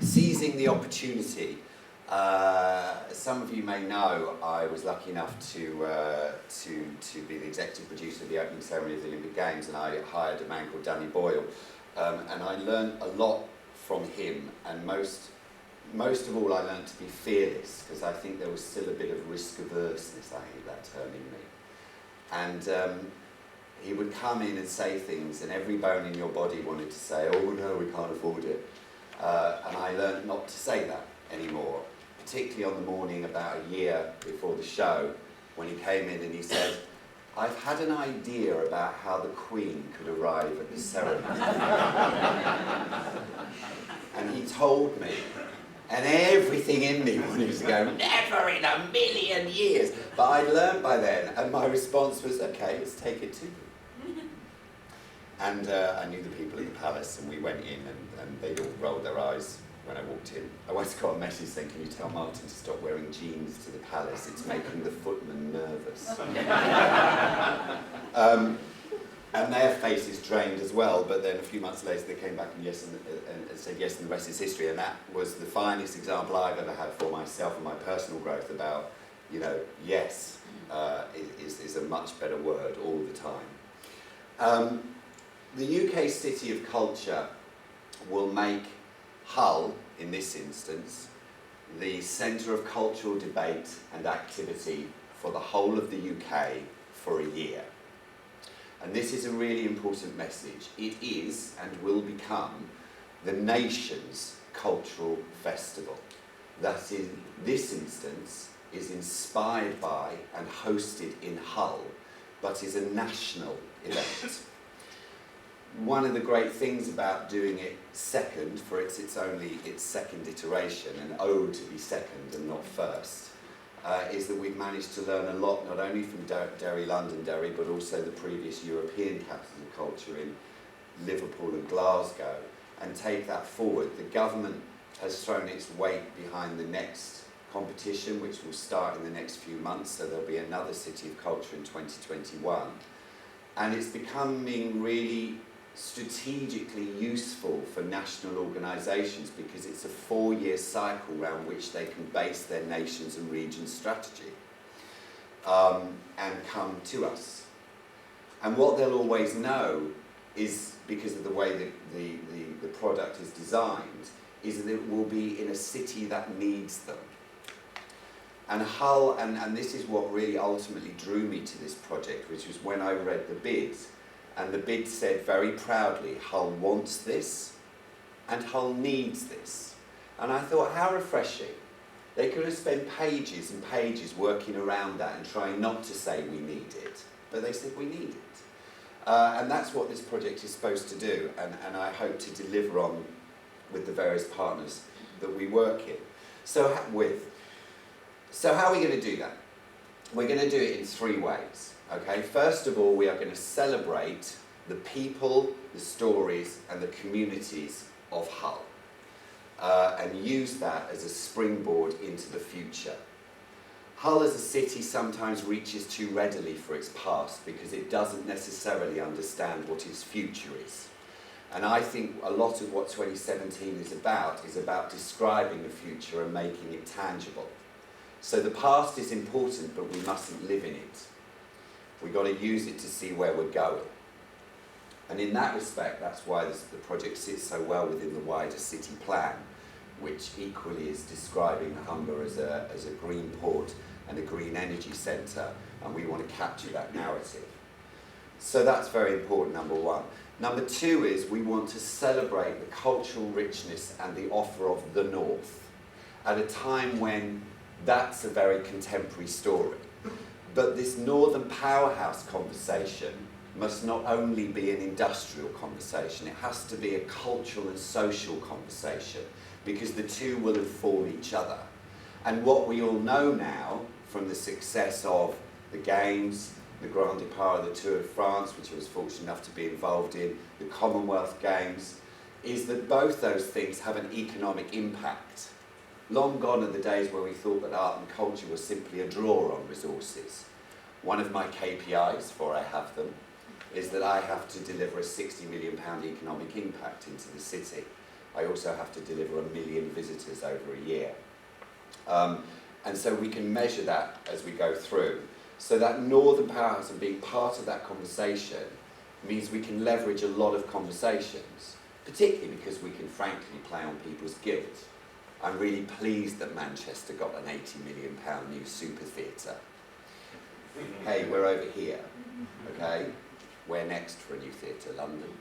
Seizing the opportunity. Some of you may know I was lucky enough to be the executive producer of the opening ceremony of the Olympic Games, and I hired a man called Danny Boyle, and I learned a lot from him, and most of all I learned to be fearless, because I think there was still a bit of risk averseness, I hate that term, in me. And he would come in and say things, and every bone in your body wanted to say, oh no, we can't afford it. And I learned not to say that anymore, particularly on the morning about a year before the show, when he came in and he said, I've had an idea about how the Queen could arrive at the ceremony. And he told me, and everything in me wanted to go, never in a million years. But I'd learned by then, and my response was, okay, let's take it to them. And I knew the people in the palace, and we went in, and they all rolled their eyes when I walked in. I once got a message saying, can you tell Martin to stop wearing jeans to the palace? It's making the footmen nervous. And their faces drained as well, but then a few months later they came back and said yes, and the rest is history. And that was the finest example I've ever had for myself and my personal growth about, you know, yes is a much better word all the time. The UK City of Culture will make Hull, in this instance, the centre of cultural debate and activity for the whole of the UK for a year. And this is a really important message. It is and will become the nation's cultural festival. That in this instance is inspired by and hosted in Hull, but is a national event. One of the great things about doing it second, for it's only its second iteration, and owed to be second and not first, is that we've managed to learn a lot, not only from Londonderry, but also the previous European capitals of culture in Liverpool and Glasgow, and take that forward. The government has thrown its weight behind the next competition, which will start in the next few months, so there'll be another City of Culture in 2021. And it's becoming really strategically useful for national organisations, because it's a 4-year cycle around which they can base their nations and regions strategy and come to us. And what they'll always know is, because of the way that the product is designed, is that it will be in a city that needs them. And Hull, and this is what really ultimately drew me to this project, which was when I read the bid. And the bid said very proudly, Hull wants this, and Hull needs this. And I thought, how refreshing. They could have spent pages and pages working around that and trying not to say we need it, but they said we need it. And that's what this project is supposed to do, and I hope to deliver on with the various partners that we work in. So how are we going to do that? We're going to do it in 3 ways. Okay, first of all, we are going to celebrate the people, the stories, and the communities of Hull, and use that as a springboard into the future. Hull as a city sometimes reaches too readily for its past because it doesn't necessarily understand what its future is. And I think a lot of what 2017 is about describing the future and making it tangible. So the past is important, but we mustn't live in it. We've got to use it to see where we're going. And in that respect, that's why the project sits so well within the wider city plan, which equally is describing Humber as a green port and a green energy centre, and we want to capture that narrative. So that's very important, number one. Number two is we want to celebrate the cultural richness and the offer of the North at a time when that's a very contemporary story. But this northern powerhouse conversation must not only be an industrial conversation, it has to be a cultural and social conversation, because the two will inform each other. And what we all know now from the success of the Games, the Grand Départ of the Tour de France, which I was fortunate enough to be involved in, the Commonwealth Games, is that both those things have an economic impact. Long gone are the days where we thought that art and culture was simply a draw on resources. One of my KPIs, for I have them, is that I have to deliver a £60 million economic impact into the city. I also have to deliver 1 million visitors over a year. And so we can measure that as we go through. So that Northern Powerhouse and being part of that conversation means we can leverage a lot of conversations, particularly because we can frankly play on people's guilt. I'm really pleased that Manchester got an £80 million new super theatre. Hey, we're over here, okay? Where next for a new theatre? London.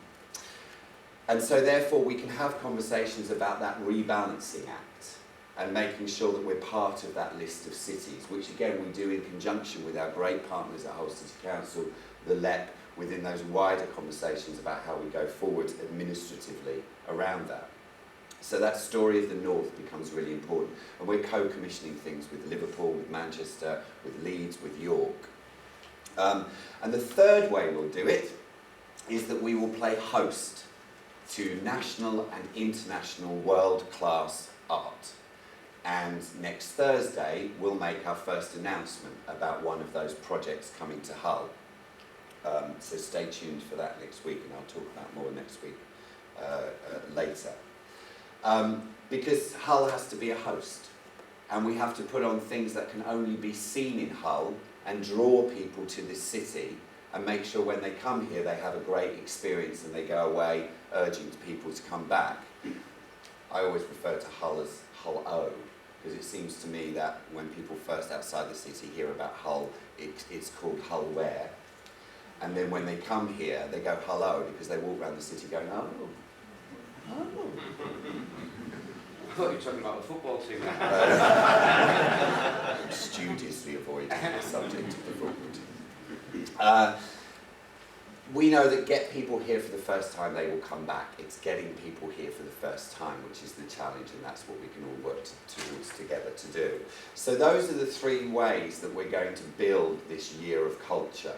And so therefore we can have conversations about that rebalancing act and making sure that we're part of that list of cities, which again we do in conjunction with our great partners at Hull City Council, the LEP, within those wider conversations about how we go forward administratively around that. So that story of the North becomes really important. And we're co-commissioning things with Liverpool, with Manchester, with Leeds, with York. And the third way we'll do it is that we will play host to national and international world-class art. And next Thursday, we'll make our first announcement about one of those projects coming to Hull. So stay tuned for that next week, and I'll talk about more next week later. Because Hull has to be a host, and we have to put on things that can only be seen in Hull and draw people to this city and make sure when they come here they have a great experience and they go away urging people to come back. I always refer to Hull as Hull-O, because it seems to me that when people first outside the city hear about Hull, it's called Hull-where. And then when they come here, they go Hull-O because they walk around the city going, oh. I thought you were talking about the football team. Studiously avoiding the subject of the football team. We know that get people here for the first time, they will come back. It's getting people here for the first time, which is the challenge, and that's what we can all work towards together to do. So those are the three ways that we're going to build this year of culture.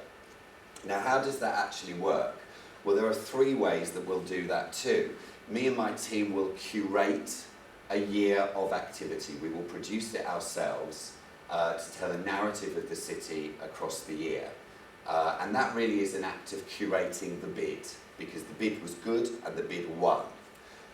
Now, how does that actually work? Well, there are three ways that we'll do that too. Me and my team will curate a year of activity. We will produce it ourselves to tell a narrative of the city across the year. And that really is an act of curating the bid, because the bid was good and the bid won.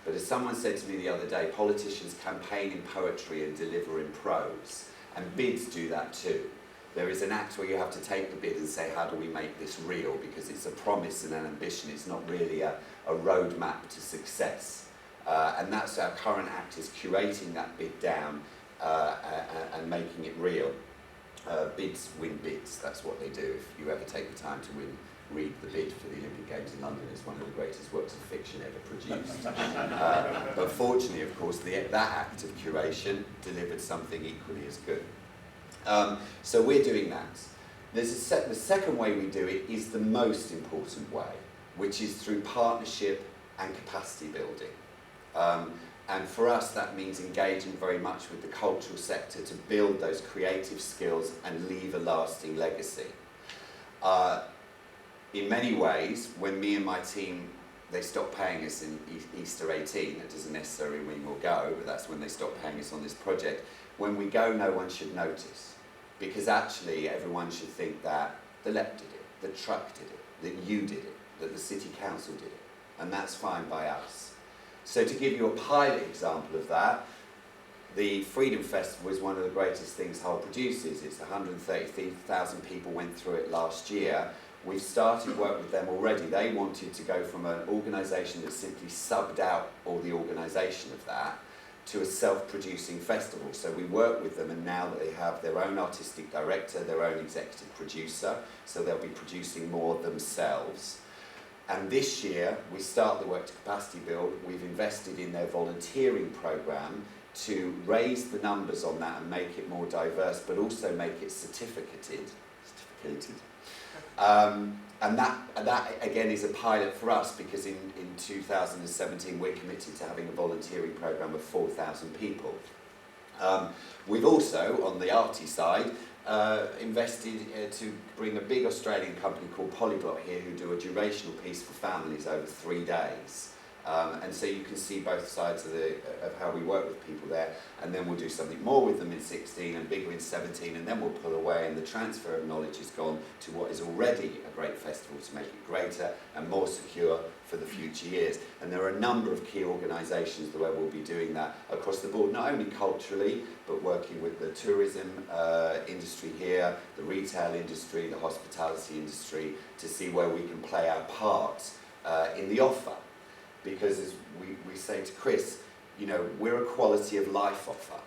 But as someone said to me the other day, politicians campaign in poetry and deliver in prose, and bids do that too. There is an act where you have to take the bid and say, how do we make this real? Because it's a promise and an ambition, it's not really a roadmap to success. And that's our current act, is curating that bid down and making it real. Bids win bids, that's what they do. If you ever take the time to read the bid for the Olympic Games in London, it's one of the greatest works of fiction ever produced. But fortunately, of course, that act of curation delivered something equally as good. So we're doing that. The second way we do it is the most important way, which is through partnership and capacity building. And for us, that means engaging very much with the cultural sector to build those creative skills and leave a lasting legacy. In many ways, when me and my team, they stop paying us in Easter 18, that doesn't necessarily mean we'll go, but that's when they stop paying us on this project. When we go, no one should notice, because actually everyone should think that the LEP did it, the truck did it, that you did it, that the City Council did it, and that's fine by us. So to give you a pilot example of that, the Freedom Festival is one of the greatest things Hull produces. It's 130,000 people went through it last year. We've started work with them already. They wanted to go from an organisation that simply subbed out all the organisation of that to a self-producing festival. So we work with them, and now that they have their own artistic director, their own executive producer, so they'll be producing more themselves. And this year, we start the work to capacity build. We've invested in their volunteering programme to raise the numbers on that and make it more diverse, but also make it certificated. And that again is a pilot for us, because in 2017 we're committed to having a volunteering programme of 4,000 people. We've also, on the arty side, invested to bring a big Australian company called Polyglot here, who do a durational piece for families over 3 days. And so you can see both sides of how we work with people there, and then we'll do something more with them in 16 and bigger in 17, and then we'll pull away, and the transfer of knowledge has gone to what is already a great festival to make it greater and more secure for the future years. And there are a number of key organisations where we'll be doing that across the board, not only culturally, but working with the tourism industry here, the retail industry, the hospitality industry, to see where we can play our part in the offer. Because as we say to Chris, you know, we're a quality of life offer.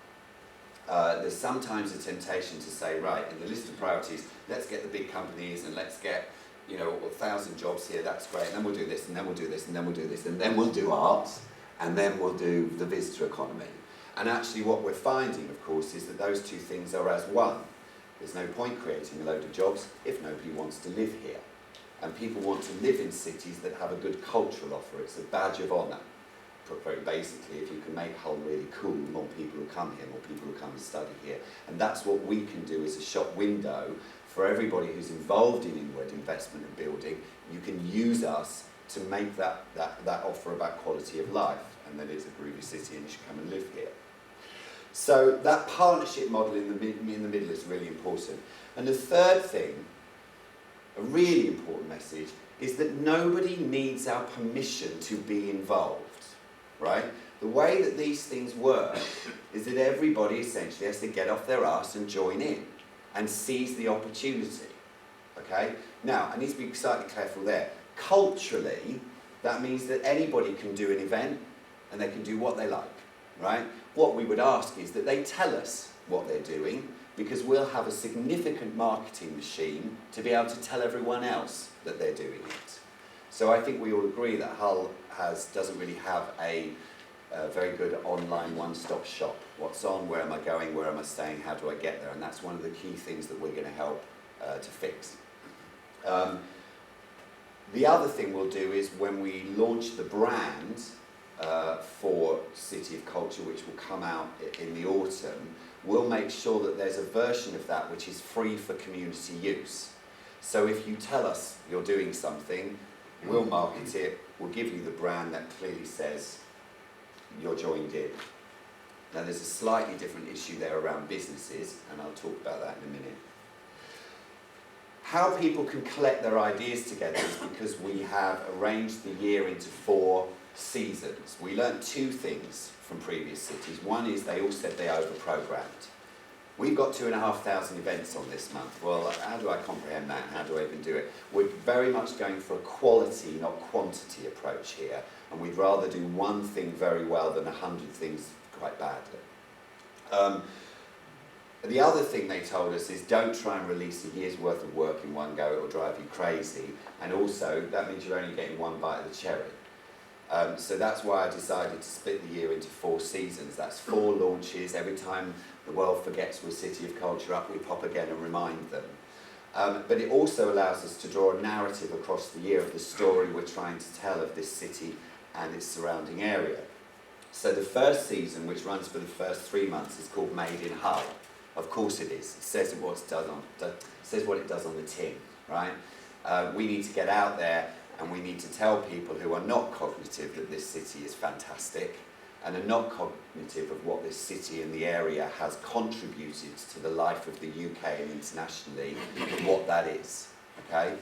There's sometimes a temptation to say, right, in the list of priorities, let's get the big companies and let's get, you know, 1,000 jobs here, that's great, and then we'll do this, and then we'll do this, and then we'll do this, and then we'll do art, and then we'll do the visitor economy. And actually what we're finding, of course, is that those two things are as one. There's no point creating a load of jobs if nobody wants to live here. And people want to live in cities that have a good cultural offer. It's a badge of honour. Very basically, if you can make Hull really cool, more people will come here, more people will come and study here. And that's what we can do as a shop window for everybody who's involved in inward investment and building. You can use us to make that offer about quality of life, and that it's a groovy city and you should come and live here. So that partnership model in the middle is really important. And the third thing, a really important message, is that nobody needs our permission to be involved, right? The way that these things work is that everybody essentially has to get off their arse and join in and seize the opportunity, okay? Now, I need to be slightly careful there. Culturally, that means that anybody can do an event and they can do what they like, right? What we would ask is that they tell us what they're doing, because we'll have a significant marketing machine to be able to tell everyone else that they're doing it. So I think we all agree that Hull doesn't really have a very good online one-stop shop. What's on, where am I going, where am I staying, how do I get there? And that's one of the key things that we're going to help to fix. The other thing we'll do is when we launch the brand for City of Culture, which will come out in the autumn, we'll make sure that there's a version of that which is free for community use. So if you tell us you're doing something, we'll market it, we'll give you the brand that clearly says you're joined in. Now there's a slightly different issue there around businesses, and I'll talk about that in a minute. How people can collect their ideas together is because we have arranged the year into 4 seasons. We learned 2 things from previous cities. One is they all said they over-programmed. We've got 2,500 events on this month. Well, how do I comprehend that? How do I even do it? We're very much going for a quality, not quantity approach here, and we'd rather do one thing very well than 100 things quite badly. The other thing they told us is don't try and release a year's worth of work in one go, it will drive you crazy, and also that means you're only getting one bite of the cherry. So that's why I decided to split the year into 4 seasons. That's 4 launches. Every time the world forgets we're City of Culture up, we pop again and remind them. But it also allows us to draw a narrative across the year of the story we're trying to tell of this city and its surrounding area. So the first season, which runs for the first 3 months, is called Made in Hull. Of course it is. It says what it does on the tin, right? We need to get out there and we need to tell people who are not cognitive that this city is fantastic and are not cognitive of what this city and the area has contributed to the life of the UK and internationally, what that is, okay?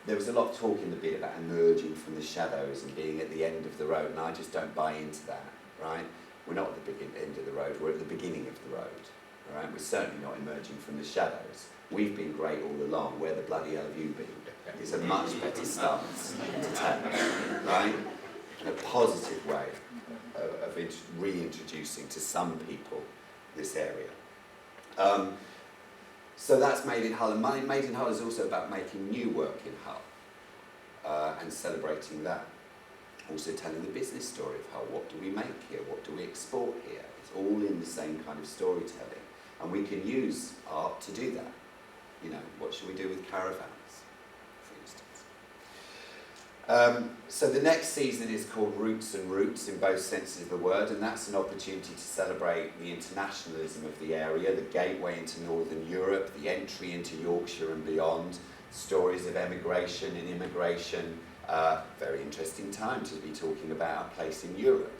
There was a lot of talk in the bit about emerging from the shadows and being at the end of the road, and I just don't buy into that, right? We're not at the end of the road, we're at the beginning of the road, all right? We're certainly not emerging from the shadows. We've been great all along. Where the bloody hell have you been? It's a much better stance to take, right? In a positive way of reintroducing to some people this area. So that's Made in Hull, and Made in Hull is also about making new work in Hull and celebrating that. Also telling the business story of Hull. What do we make here? What do we export here? It's all in the same kind of storytelling, and we can use art to do that. You know, what should we do with caravans, for instance? So the next season is called Roots and Roots in both senses of the word, and that's an opportunity to celebrate the internationalism of the area, the gateway into Northern Europe, the entry into Yorkshire and beyond, stories of emigration and immigration, Very interesting time to be talking about a place in Europe.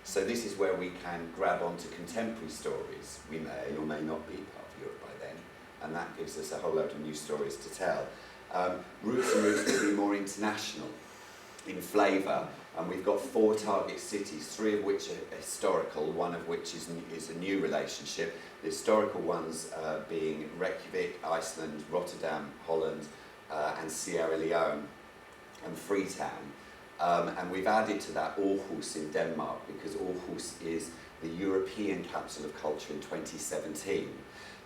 So this is where we can grab onto contemporary stories. We may or may not be part of Europe by then, and that gives us a whole load of new stories to tell. Roots and Roots will be more international in flavour, and we've got 4 target cities, 3 of which are historical, 1 of which is a new relationship. The historical ones being Reykjavik, Iceland, Rotterdam, Holland, and Sierra Leone, and Freetown. And we've added to that Aarhus in Denmark, because Aarhus is the European Capital of Culture in 2017.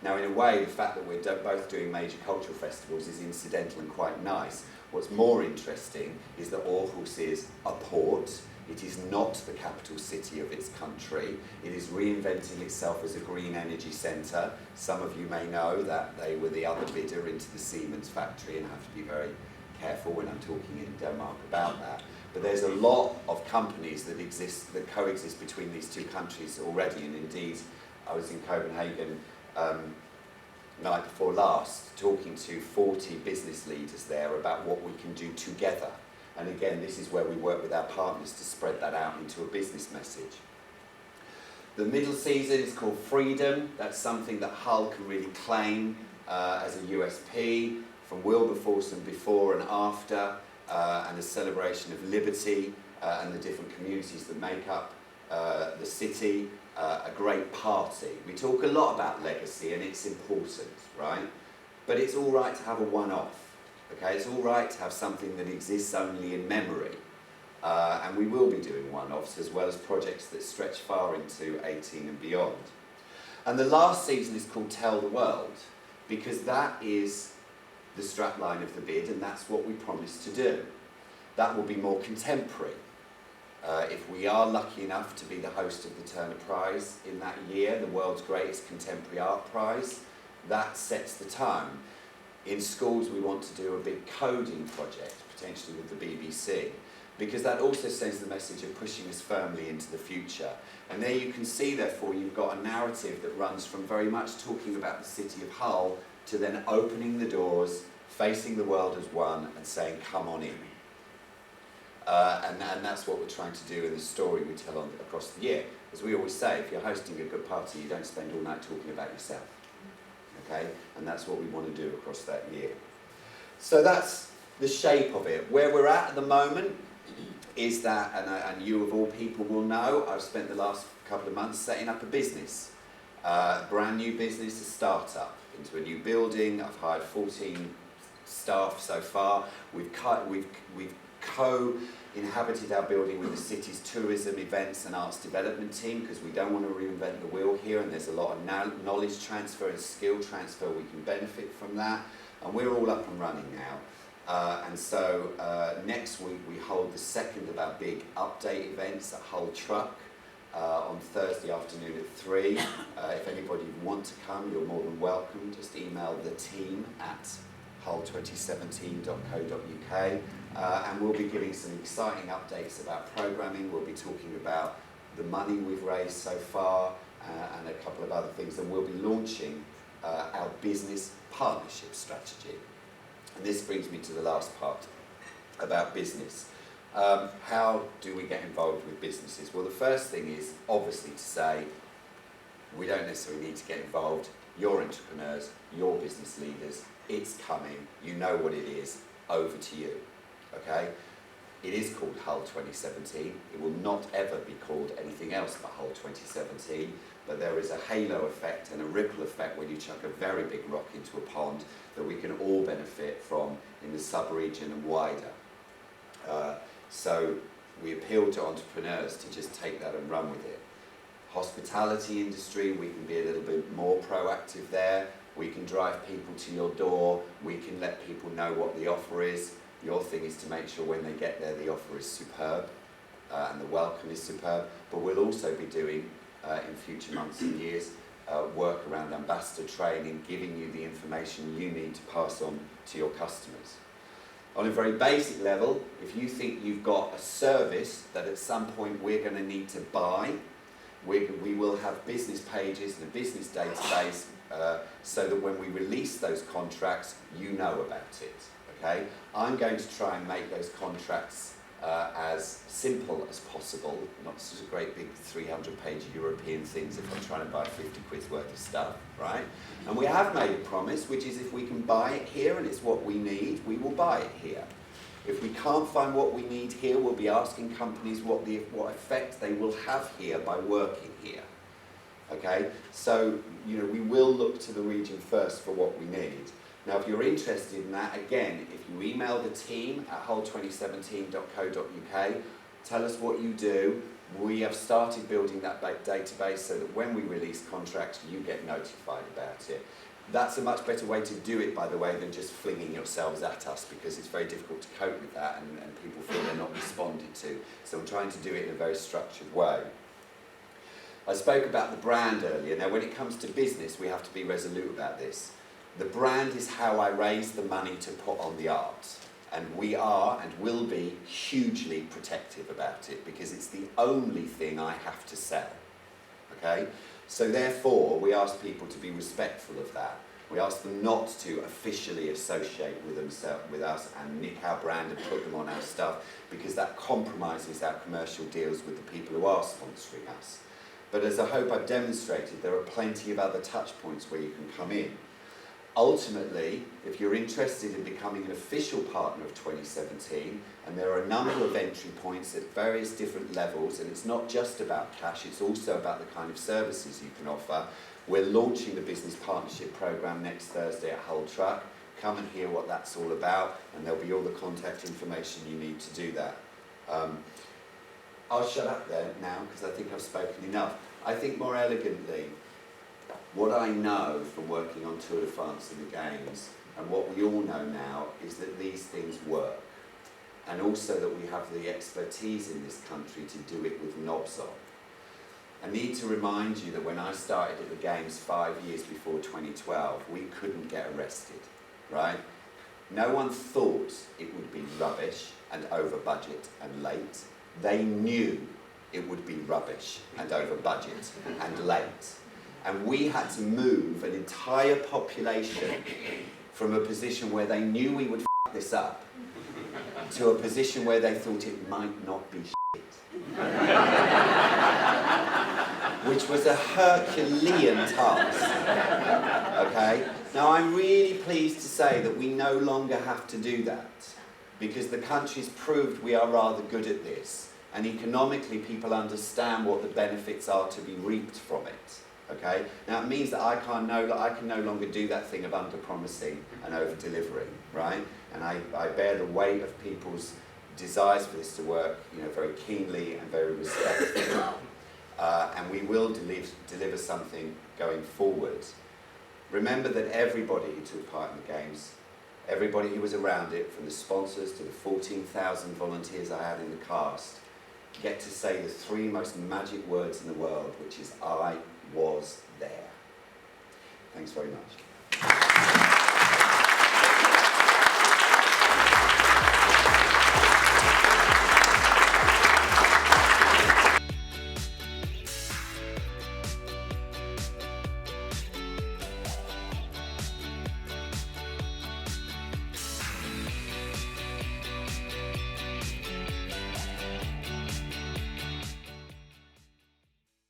Now, in a way, the fact that we're both doing major cultural festivals is incidental and quite nice. What's more interesting is that Aarhus is a port. It is not the capital city of its country. It is reinventing itself as a green energy centre. Some of you may know that they were the other bidder into the Siemens factory, and I have to be very careful when I'm talking in Denmark about that. But there's a lot of companies that coexist between these 2 countries already, and indeed I was in Copenhagen night before last talking to 40 business leaders there about what we can do together. And again, this is where we work with our partners to spread that out into a business message. The middle season is called Freedom. That's something that Hull can really claim as a USP, from Wilberforce and before and after, and a celebration of liberty and the different communities that make up the city. A great party. We talk a lot about legacy, and it's important, right? But it's all right to have a one-off, okay? It's all right to have something that exists only in memory. And we will be doing one-offs as well as projects that stretch far into 18 and beyond. And the last season is called Tell the World, because that is the strapline of the bid, and that's what we promised to do. That will be more contemporary. If we are lucky enough to be the host of the Turner Prize in that year, the world's greatest contemporary art prize, that sets the tone. In schools, we want to do a big coding project, potentially with the BBC, because that also sends the message of pushing us firmly into the future. And there you can see, therefore, you've got a narrative that runs from very much talking about the city of Hull to then opening the doors, facing the world as one, and saying, come on in. And that's what we're trying to do in the story we tell across the year. As we always say, if you're hosting a good party, you don't spend all night talking about yourself. Okay? And that's what we want to do across that year. So that's the shape of it. Where we're at the moment is that, and you of all people will know, I've spent the last couple of months setting up a business. Brand new business, a start-up into a new building. I've hired 14 staff so far. We've co-inhabited our building with the city's tourism, events and arts development team, because we don't want to reinvent the wheel here, and there's a lot of knowledge transfer and skill transfer. We can benefit from that, and we're all up and running now. And so next week we hold the second of our big update events at Hull Truck on Thursday afternoon at 3. If anybody want to come, you're more than welcome. Just email the team at hull2017.co.uk. And we'll be giving some exciting updates about programming. We'll be talking about the money we've raised so far and a couple of other things. And we'll be launching our business partnership strategy. And this brings me to the last part about business. How do we get involved with businesses? Well, the first thing is obviously to say we don't necessarily need to get involved. You're entrepreneurs, you're business leaders. It's coming. You know what it is. Over to you. Okay? It is called Hull 2017. It will not ever be called anything else but Hull 2017. But there is a halo effect and a ripple effect when you chuck a very big rock into a pond that we can all benefit from in the sub-region and wider. So we appeal to entrepreneurs to just take that and run with it. Hospitality industry, we can be a little bit more proactive there. We can drive people to your door. We can let people know what the offer is. Your thing is to make sure when they get there the offer is superb and the welcome is superb. But we'll also be doing, in future months and years, work around ambassador training, giving you the information you need to pass on to your customers. On a very basic level, if you think you've got a service that at some point we're going to need to buy, we will have business pages and a business database so that when we release those contracts, you know about it. okay? I'm going to try and make those contracts as simple as possible, not such a great big 300-page European things if I'm trying to buy 50 quid's worth of stuff, right? And we have made a promise, which is if we can buy it here and it's what we need, we will buy it here. If we can't find what we need here, we'll be asking companies what effect they will have here by working here. Okay, so we will look to the region first for what we need. Now, if you're interested in that, again, if you email the team at hull2017.co.uk, tell us what you do. We have started building that database so that when we release contracts, you get notified about it. That's a much better way to do it, by the way, than just flinging yourselves at us, because it's very difficult to cope with that and people feel they're not responded to. So I'm trying to do it in a very structured way. I spoke about the brand earlier. Now, when it comes to business, we have to be resolute about this. The brand is how I raise the money to put on the art. And we are and will be hugely protective about it because it's the only thing I have to sell. Okay? So therefore, we ask people to be respectful of that. We ask them not to officially associate with us and nick our brand and put them on our stuff, because that compromises our commercial deals with the people who are sponsoring us. But as I hope I've demonstrated, there are plenty of other touch points where you can come in. Ultimately, if you're interested in becoming an official partner of 2017, and there are a number of entry points at various different levels, and it's not just about cash, it's also about the kind of services you can offer. We're launching the Business Partnership Programme next Thursday at Hull Truck. Come and hear what that's all about, and there'll be all the contact information you need to do that. I'll shut up there now, because I think I've spoken enough. I think more elegantly, what I know from working on Tour de France and the Games, and what we all know now, is that these things work. And also that we have the expertise in this country to do it with knobs on. I need to remind you that when I started at the Games 5 years before 2012, we couldn't get arrested, right? No one thought it would be rubbish and over budget and late. They knew it would be rubbish and over budget and late. And we had to move an entire population from a position where they knew we would f*** this up to a position where they thought it might not be shit. Which was a Herculean task. Okay? Now, I'm really pleased to say that we no longer have to do that, because the country's proved we are rather good at this, and economically people understand what the benefits are to be reaped from it. Okay? Now, it means that I can no longer do that thing of under-promising and over-delivering, right? And I bear the weight of people's desires for this to work, very keenly and very respectfully. And we will deliver something going forward. Remember that everybody who took part in the Games, everybody who was around it, from the sponsors to the 14,000 volunteers I had in the cast, get to say the 3 most magic words in the world, which is, I was there. Thanks very much.